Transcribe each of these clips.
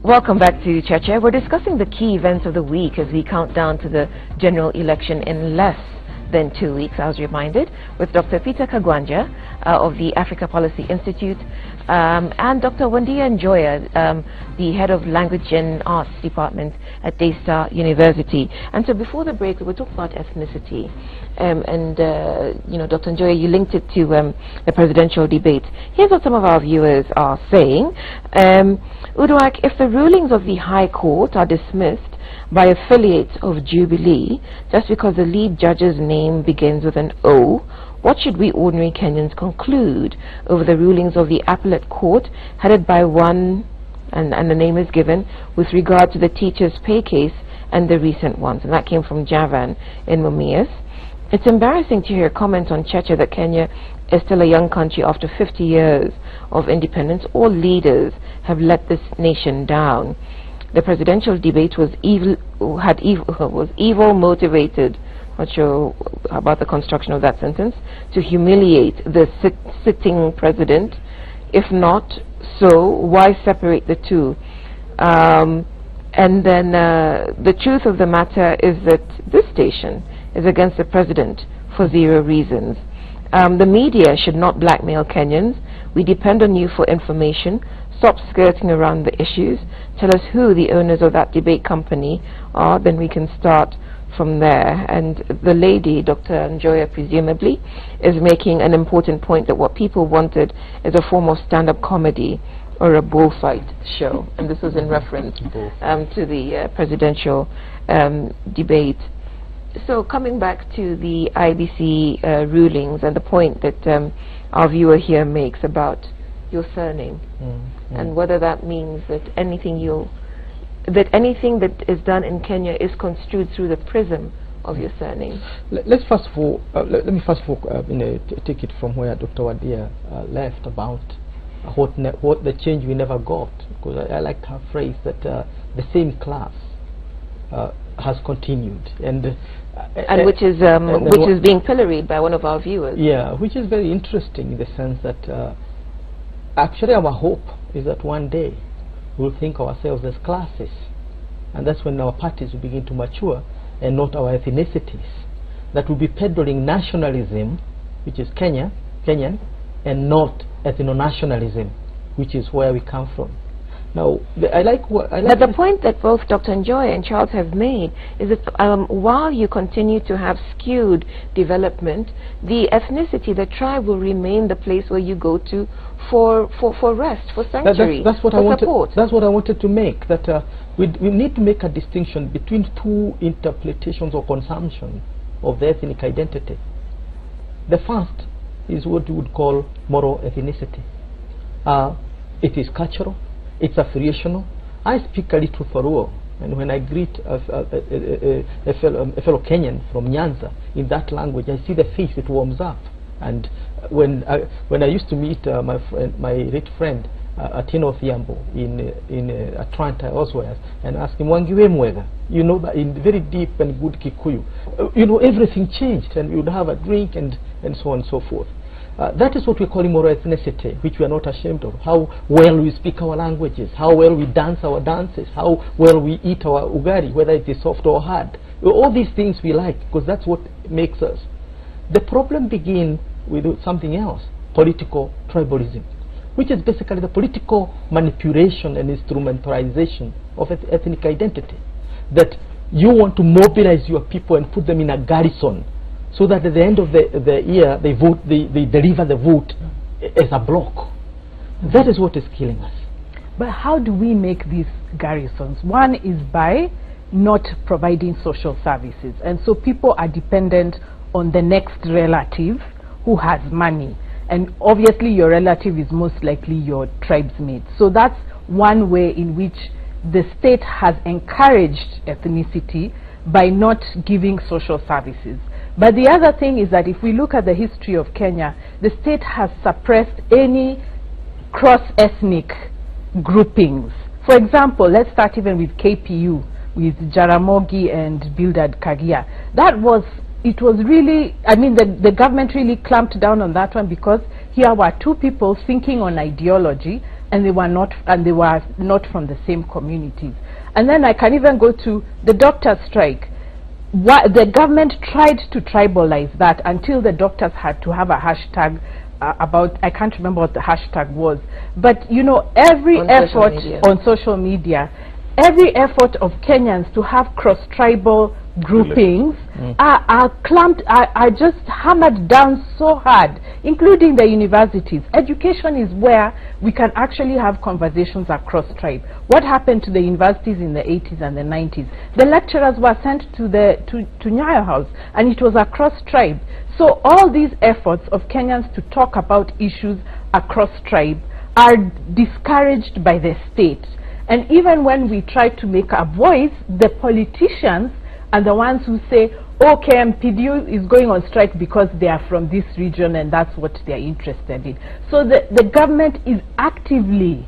Welcome back to Cheche. We're discussing the key events of the week as we count down to the general election in less than 2 weeks, I was reminded, with Dr. Peter Kagwanja of the Africa Policy Institute and Dr. Wandia Njoya, the head of Language and Arts Department at Daystar University. And so before the break, we were talking about ethnicity. You know, Dr. Njoya, you linked it to the presidential debate. Here's what some of our viewers are saying. Uduak, if the rulings of the High Court are dismissed by affiliates of Jubilee just because the lead judge's name begins with an O, what should we ordinary Kenyans conclude over the rulings of the appellate court headed by one, and the name is given, with regard to the teachers' pay case and the recent ones? And that came from Javan in Mumias. It's embarrassing to hear comments on Cheche that Kenya is still a young country after 50 years of independence. All leaders have let this nation down. The presidential debate was evil motivated, not sure about the construction of that sentence, to humiliate the sitting president. If not so, why separate the two? And then the truth of the matter is that this station is against the president for 0 reasons. The media should not blackmail Kenyans. We depend on you for information. Stop skirting around the issues. Tell us who the owners of that debate company are, then we can start from there. And the lady, Dr. Njoya, presumably, is making an important point that what people wanted is a form of stand-up comedy or a bullfight show. And this was in reference to the presidential debate. So coming back to the IEBC rulings and the point that our viewer here makes about your surname, and whether that means that anything that is done in Kenya is construed through the prism of your surname. Let me first of all take it from where Dr. Wadia left about what the change we never got, because I like her phrase that the same class has continued, and which is being pilloried by one of our viewers. Yeah, which is very interesting in the sense that actually our hope is that one day we'll think of ourselves as classes, and that's when our parties will begin to mature and not our ethnicities. That will be peddling nationalism, which is Kenyan, and not ethno-nationalism, which is where we come from. Now, but the point that both Dr. Njoya and Charles have made is that while you continue to have skewed development, the ethnicity, the tribe, will remain the place where you go to for rest, for sanctuary, that's what for support. That's what I wanted to make, that we need to make a distinction between two interpretations or consumption of the ethnic identity. The first is what we would call moral ethnicity. It is cultural. It's affiliational. I speak a little Faruo, and when I greet a fellow Kenyan from Nyanza in that language, I see the face, it warms up. And when I used to meet my late friend Atino Thiambo in Atlanta elsewhere, and ask him, Wangiwe mwega, you know, that in very deep and good Kikuyu, you know, everything changed, and we would have a drink and so on and so forth. That is what we call moral ethnicity, which we are not ashamed of. How well we speak our languages, how well we dance our dances, how well we eat our ugari, whether it is soft or hard. All these things we like, because that's what makes us. The problem begins with something else, political tribalism, which is basically the political manipulation and instrumentalization of ethnic identity. That you want to mobilize your people and put them in a garrison, so that at the end of the year they vote, they deliver the vote as a block. That is what is killing us. But how do we make these garrisons? One is by not providing social services, and so people are dependent on the next relative who has money, and obviously your relative is most likely your tribesmate. So that's one way in which the state has encouraged ethnicity by not giving social services. But the other thing is that if we look at the history of Kenya, the state has suppressed any cross-ethnic groupings. For example, let's start even with KPU, with Jaramogi and Bildad Kagia. It was really, I mean, the government really clamped down on that one, because here were two people thinking on ideology and they were not from the same communities. And then I can even go to the doctor strike. The government tried to tribalize that until the doctors had to have a hashtag about, I can't remember what the hashtag was, but you know, every effort on social media, every effort of Kenyans to have cross-tribal groupings are just hammered down so hard, including the universities. Education is where we can actually have conversations across tribe. What happened to the universities in the 80s and the 90s? The lecturers were sent to Nyayo House, and it was across tribe. So all these efforts of Kenyans to talk about issues across tribe are discouraged by the state. And even when we try to make a voice, the politicians are the ones who say, okay, MPDU is going on strike because they are from this region and that's what they are interested in. So the government is actively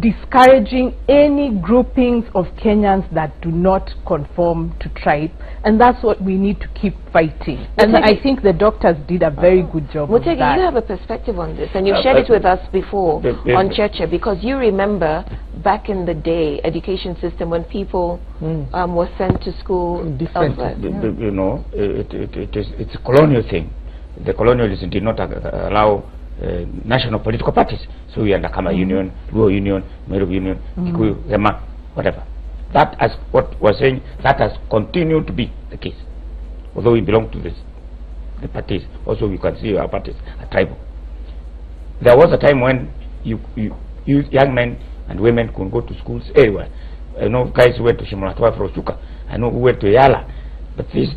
discouraging any groupings of Kenyans that do not conform to tribe, and that's what we need to keep fighting. And I think the doctors did a very good job of that. You have a perspective on this, and you've shared it with us before on Cheche, because you remember back in the day, education system, when people were sent to school elsewhere. You know, it's a colonial thing. The colonialism did not allow national political parties. So we under Kama Union, Luo Union, Meru Union, Kikuyu, Rema, whatever. That, as what was saying, that has continued to be the case. Although we belong to the parties, also we can see our parties are tribal. There was a time when you young men and women could go to schools anywhere. I know guys who went to Shimulatwa for Ochuka. I know who went to Yala. But this,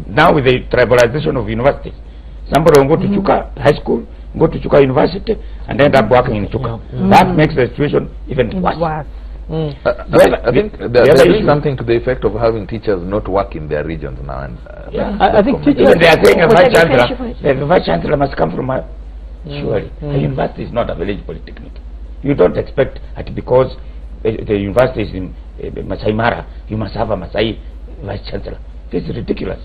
now with the tribalization of universities, somebody will go to Chuka High School, go to Chuka University, and end up working in Chuka. That makes the situation even worse. I think there is something to the effect of having teachers not work in their regions now. And I think teachers, even they are saying a vice chancellor must come from a surely. A university is not a village polytechnic. You don't expect that because the university is in Masai Mara, you must have a Masai vice chancellor. This is ridiculous.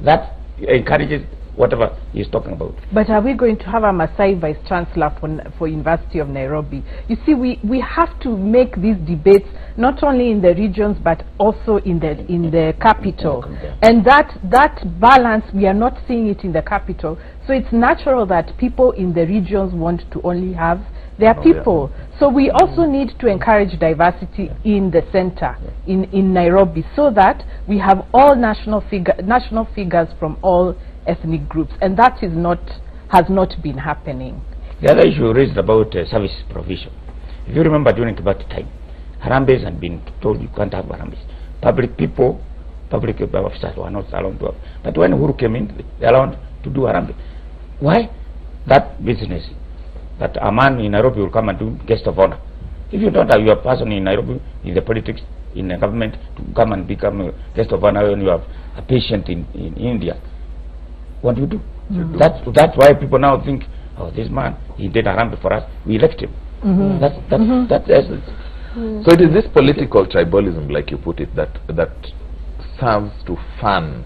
That encourages whatever he is talking about. But are we going to have a Masai vice chancellor for University of Nairobi? You see, we have to make these debates not only in the regions but also in the capital. And that balance, we are not seeing it in the capital. So it's natural that people in the regions want to only have their people. So we also need to encourage diversity in the center, in Nairobi, so that we have all national figures from all ethnic groups, and that has not been happening. The other issue raised about service provision. If you remember during Kibaki time, Harambes had been told you can't have Harambes. Public officers were not allowed to have. But when Uhuru came in, they allowed to do Harambes. Why? That business, that a man in Nairobi will come and do guest of honor. If you don't have your person in Nairobi, in the politics, in the government, to come and become a guest of honor when you have a patient in India, what do you do? That's why people now think, oh, this man, he did Harambee for us, we elect him. That's the essence. So it is this political tribalism, like you put it, that serves to fan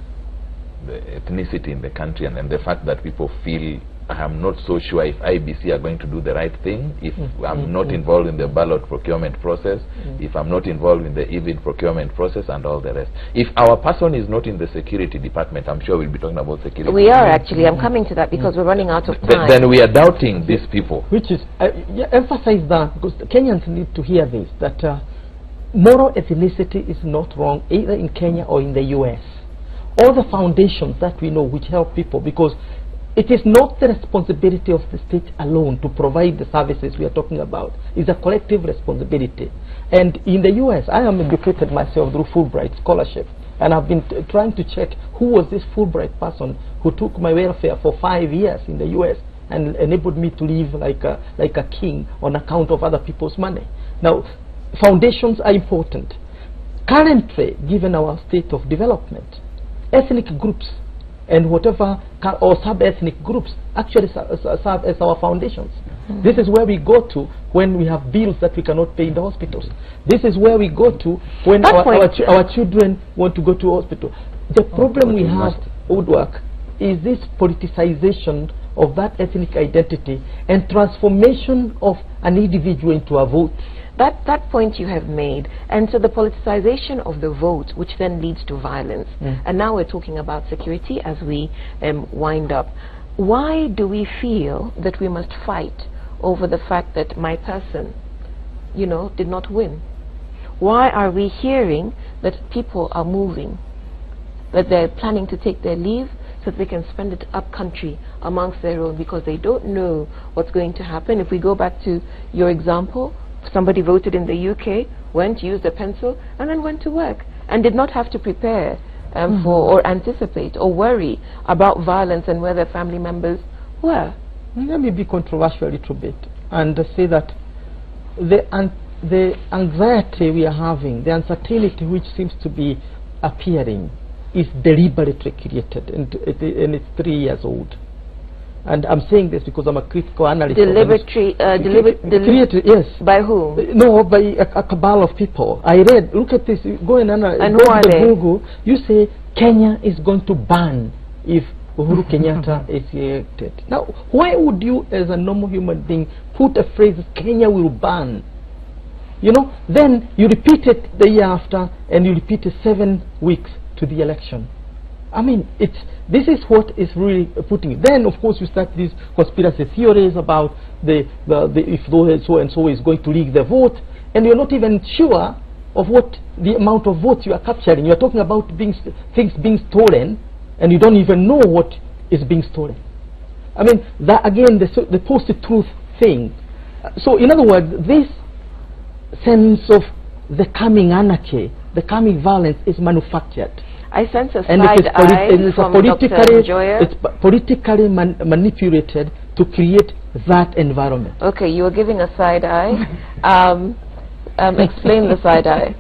the ethnicity in the country, and the fact that people feel, I am not so sure if IEBC are going to do the right thing, if I'm not involved in the ballot procurement process, if I'm not involved in the EVID procurement process and all the rest. If our person is not in the security department, I'm sure we'll be talking about security. We are actually, I'm coming to that because we're running out of time. Then we are doubting these people. Which is, emphasize that, because the Kenyans need to hear this, that moral ethnicity is not wrong either in Kenya or in the US. All the foundations that we know which help people, because it is not the responsibility of the state alone to provide the services we are talking about. It's a collective responsibility. And in the US, I am educated myself through Fulbright scholarship. And I've been trying to check who was this Fulbright person who took my welfare for 5 years in the US and enabled me to live like a king on account of other people's money. Now, foundations are important. Currently, given our state of development, ethnic groups and whatever or sub-ethnic groups actually serve as our foundations. This is where we go to when we have bills that we cannot pay in the hospitals. This is where we go to when our children want to go to hospital. The problem we have, Woodwork, is this politicization of that ethnic identity and transformation of an individual into a vote. That point you have made, and so the politicization of the vote, which then leads to violence. And now we're talking about security as we wind up. Why do we feel that we must fight over the fact that my person, you know, did not win? Why are we hearing that people are moving, that they're planning to take their leave so that they can spend it up country amongst their own, because they don't know what's going to happen? If we go back to your example, somebody voted in the UK, went, used a pencil, and then went to work, and did not have to prepare for or anticipate or worry about violence and where their family members were. Let me be controversial a little bit and say that the anxiety we are having, the uncertainty which seems to be appearing, is deliberately created, and it's 3 years old. And I'm saying this because I'm a critical analyst. Created, yes. By whom? No, by a cabal of people. I read, look at this, go and analyze. And who are they? Google, you say Kenya is going to ban if Uhuru Kenyatta is elected. Now, why would you, as a normal human being, put a phrase, Kenya will ban? You know, then you repeat it the year after, and you repeat it 7 weeks to the election. I mean, this is what is really putting it. Then, of course, you start these conspiracy theories about if so and so is going to leak the vote, and you're not even sure of what the amount of votes you are capturing. You're talking about things being stolen, and you don't even know what is being stolen. I mean, that again, the post-truth thing. So, in other words, this sense of the coming anarchy, the coming violence is manufactured. I sense a side eye from Dr. Njoya. It's politically manipulated to create that environment. Okay, you are giving a side eye. Explain the side eye.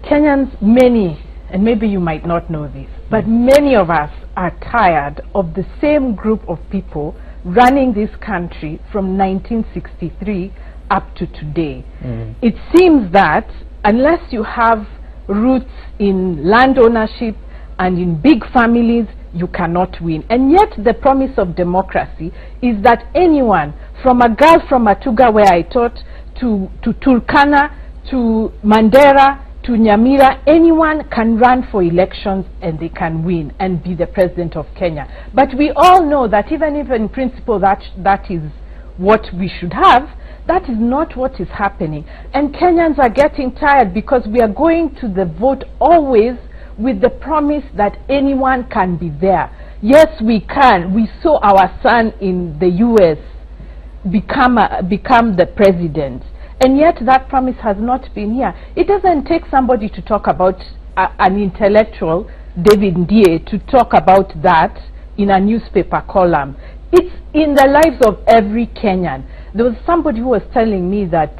Kenyans, many, and maybe you might not know this, but many of us are tired of the same group of people running this country from 1963 up to today. It seems that unless you have roots in land ownership and in big families, you cannot win. And yet the promise of democracy is that anyone, from a girl from Atuga where I taught, to Turkana, to Mandera, to Nyamira, anyone can run for elections and they can win and be the president of Kenya. But we all know that even if in principle that is what we should have, that is not what is happening. And Kenyans are getting tired because we are going to the vote always with the promise that anyone can be there. Yes, we can. We saw our son in the US become the president. And yet that promise has not been here. It doesn't take somebody to talk about an intellectual, David Ndie, to talk about that in a newspaper column. It's in the lives of every Kenyan. There was somebody who was telling me that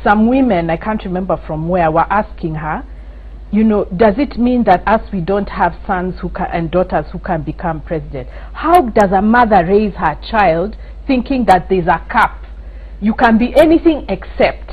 some women, I can't remember from where, were asking her, you know, does it mean that us we don't have sons and daughters who can become president? How does a mother raise her child thinking that there's a cap? You can be anything except.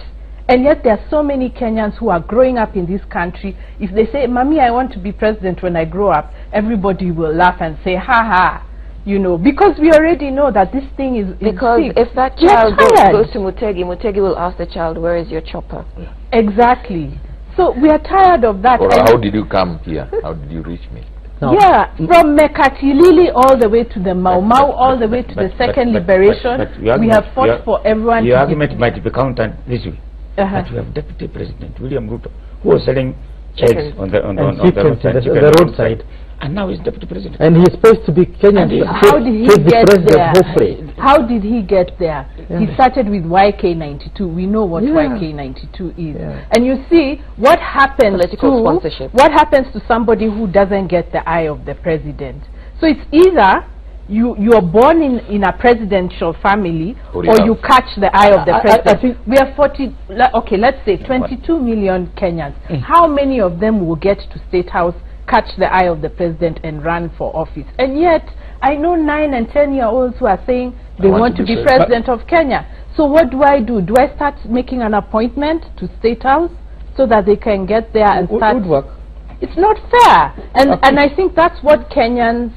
And yet there are so many Kenyans who are growing up in this country. If they say, Mommy, I want to be president when I grow up, everybody will laugh and say, ha ha. You know, because we already know that this thing is because if that child goes to Mutegi will ask the child, where is your chopper? Exactly. So we are tired of that. Or how did you come here? How did you reach me? No. Yeah, from Mekatilili all the way to the Mau Mau, all the way to the second liberation. We have fought for everyone. Your argument might be countered this way. That we have Deputy President William Ruto, who was selling eggs on the roadside. And now he's Deputy President. And he's supposed to be Kenyan. How did he get there? How did he get there? Yeah. He started with YK92. We know what YK92 is. Yeah. And you see, what happens to somebody who doesn't get the eye of the president? So it's either you are born in a presidential family or you catch the eye of the president. We are 40, okay, let's say 22 million Kenyans. How many of them will get to State House, catch the eye of the president and run for office? And yet I know 9 and 10-year-olds who are saying they want to be president of Kenya. So what do? Do I start making an appointment to State House so that they can get there and start? Would work. It's not fair. And I think that's what Kenyans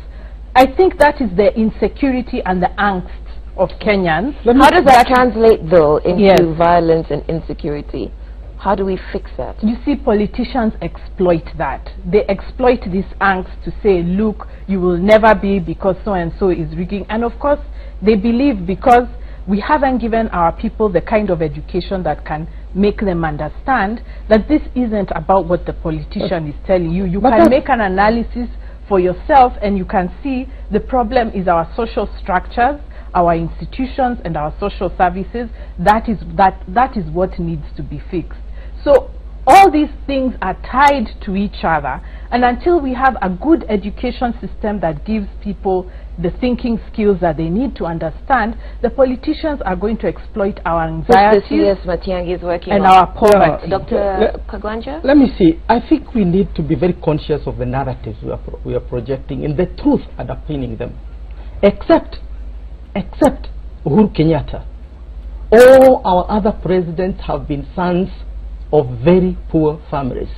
I think that is the insecurity and the angst of Kenyans. How does that translate, though, into Yes. violence and insecurity? How do we fix that? You see, politicians exploit that. They exploit this angst to say, look, you will never be because so-and-so is rigging. And of course, they believe because we haven't given our people the kind of education that can make them understand that this isn't about what the politician is telling you. You can make an analysis for yourself and you can see the problem is our social structures, our institutions and our social services. That is what needs to be fixed. So all these things are tied to each other, and until we have a good education system that gives people the thinking skills that they need to understand, the politicians are going to exploit our anxieties and our poverty. Dr. Kagwanja? Let me see. I think we need to be very conscious of the narratives we are projecting and the truth underpinning them. Except Uhuru Kenyatta, all our other presidents have been sons of very poor families.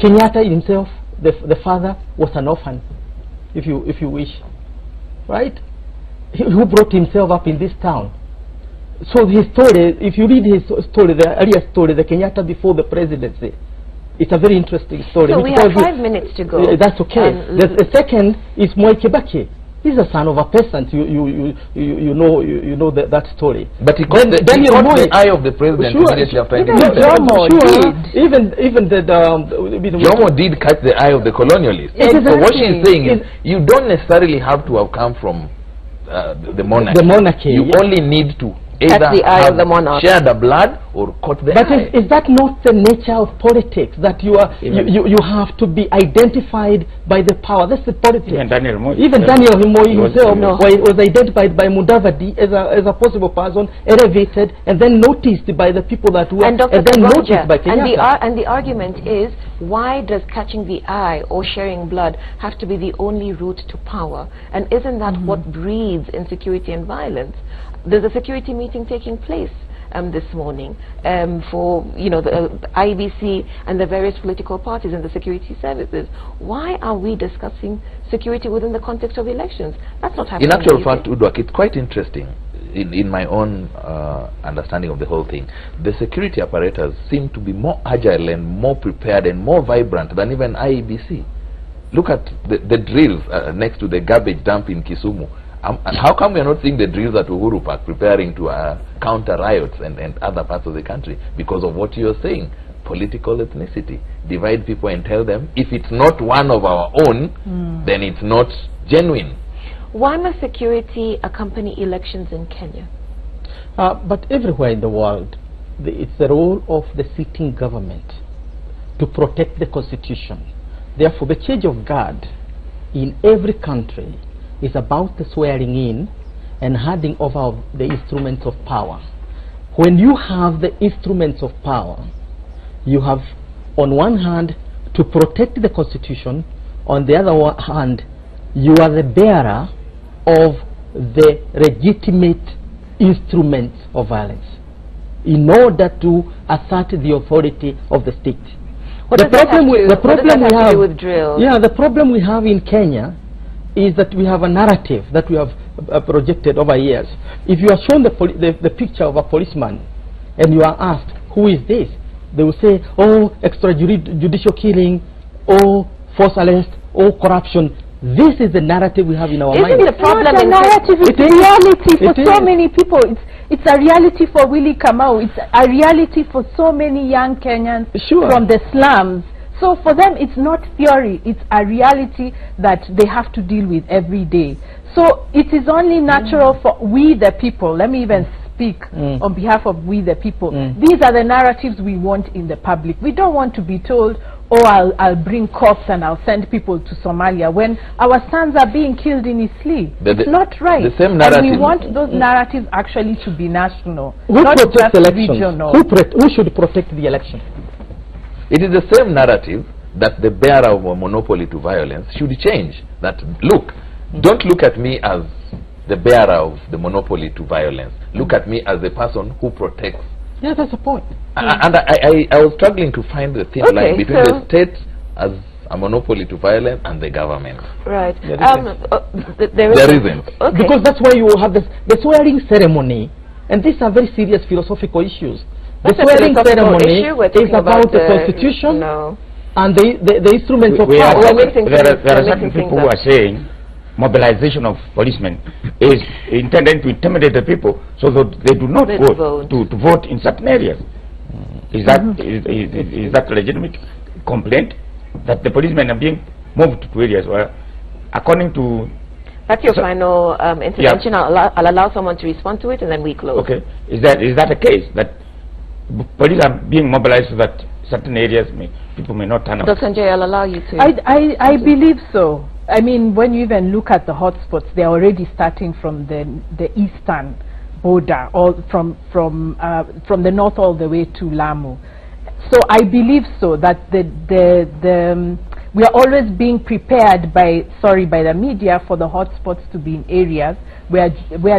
Kenyatta himself, the father, was an orphan, if you wish, right? Who brought himself up in this town. So his story, if you read his story, the earlier story, the Kenyatta before the presidency, it's a very interesting story. So we have 5 minutes to go. That's okay. The second is Moi Kibaki. He's a son of a peasant. You know that story. But he caught the eye of the president immediately after even Jomo did catch the eye of the colonialists. Exactly. So what she's saying is, you don't necessarily have to have come from the monarchy. The monarchy. You only need to either the eye of the monarch. share the blood or cut the eye. But is that not the nature of politics, that you have to be identified by the power? That's the politics. Even Daniel Moi himself was identified by Mudavadi as a possible person, elevated and then noticed by the people that were, and then noticed by Kenyatta. And the argument is, why does catching the eye or sharing blood have to be the only route to power? And isn't that what breeds insecurity and violence? There's a security meeting taking place this morning for the IEBC and the various political parties and the security services. Why are we discussing security within the context of elections? That's not happening. In actual fact, Udwak, it's quite interesting. In my own understanding of the whole thing, the security apparatus seem to be more agile and more prepared and more vibrant than even IEBC. Look at the drills next to the garbage dump in Kisumu. How come we are not seeing the drills at Uhuru Park preparing to counter riots and other parts of the country? Because of what you are saying, political ethnicity. Divide people and tell them, if it's not one of our own, then it's not genuine. Why must security accompany elections in Kenya? But everywhere in the world, it's the role of the sitting government to protect the constitution. Therefore, the change of guard in every country is about the swearing in and handing over the instruments of power. When you have the instruments of power, you have on one hand to protect the constitution, on the other hand you are the bearer of the legitimate instruments of violence in order to assert the authority of the state. The problem we have in Kenya is that we have a narrative that we have projected over years. If you are shown the picture of a policeman and you are asked, who is this? They will say, oh, extrajudicial killing, oh, forced arrest, oh, corruption. This is the narrative we have in our mind. Isn't the problem in narrative? It's reality for so many people. It's a reality for Willie Kamau. It's a reality for so many young Kenyans from the slums. So for them, it's not theory, it's a reality that they have to deal with every day. So it is only natural for we the people, let me even speak on behalf of we the people. These are the narratives we want in the public. We don't want to be told, oh, I'll bring cops and I'll send people to Somalia when our sons are being killed in Isli. It's not right. The same narrative. And we want those narratives actually to be national, who not just elections? regional. Who should protect the election? It is the same narrative that the bearer of a monopoly to violence should change. That, look, don't look at me as the bearer of the monopoly to violence. Look at me as the person who protects. Yeah, that's the point. And I was struggling to find the thin line between the state as a monopoly to violence and the government. Right. There there isn't. Okay. Because that's why you have the swearing ceremony, and these are very serious philosophical issues. The That's a swearing philosophical ceremony issue. We're is talking about the the constitution no. and the instruments of We are, power. We're mixing there are things- we're certain mixing people things who up. are saying mobilization of policemen is intended to intimidate the people so that they do not They vote vote. to vote in certain areas. Is that is that a legitimate complaint that the policemen are being moved to areas where, according to That's your So- final intervention. I'll allow someone to respond to it, and then we close. okay, is that a case that police are being mobilized so that certain areas people may not turn out? Dr. Njay, I'll allow you to. I believe so. I mean, when you even look at the hotspots, they're already starting from the eastern border, or from the north all the way to Lamu. So I believe so that we are always being prepared by the media for the hotspots to be in areas where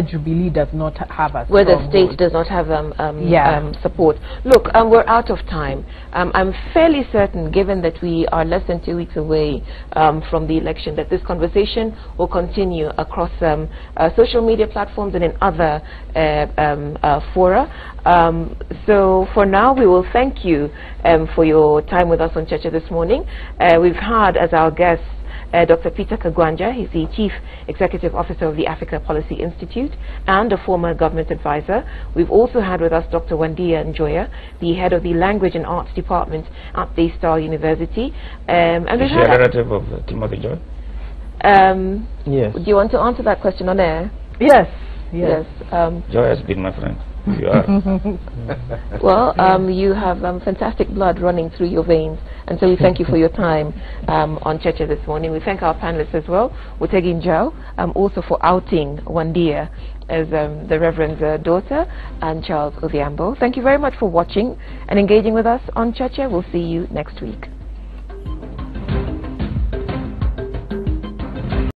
Jubilee does not have a where the stronghold. state does not have support. Look, we're out of time. I'm fairly certain, given that we are less than 2 weeks away from the election, that this conversation will continue across social media platforms and in other fora. So for now, we will thank you for your time with us on Cheche this morning. We've had as our guest Dr. Peter Kagwanja. He's the Chief Executive Officer of the Africa Policy Institute and a former government advisor. We've also had with us Dr. Wandia Njoya, the head of the Language and Arts Department at the Star University. And Is she a relative of Timothy Joy? Yes. Do you want to answer that question on air? Yes. Joy has been my friend. You are. Well, you have fantastic blood running through your veins, and so we thank you for your time on Cheche this morning. We thank our panelists as well, Wutegi Njau, also for outing Wandia as the Reverend's daughter, and Charles Odhiambo. Thank you very much for watching and engaging with us on Cheche. We'll see you next week.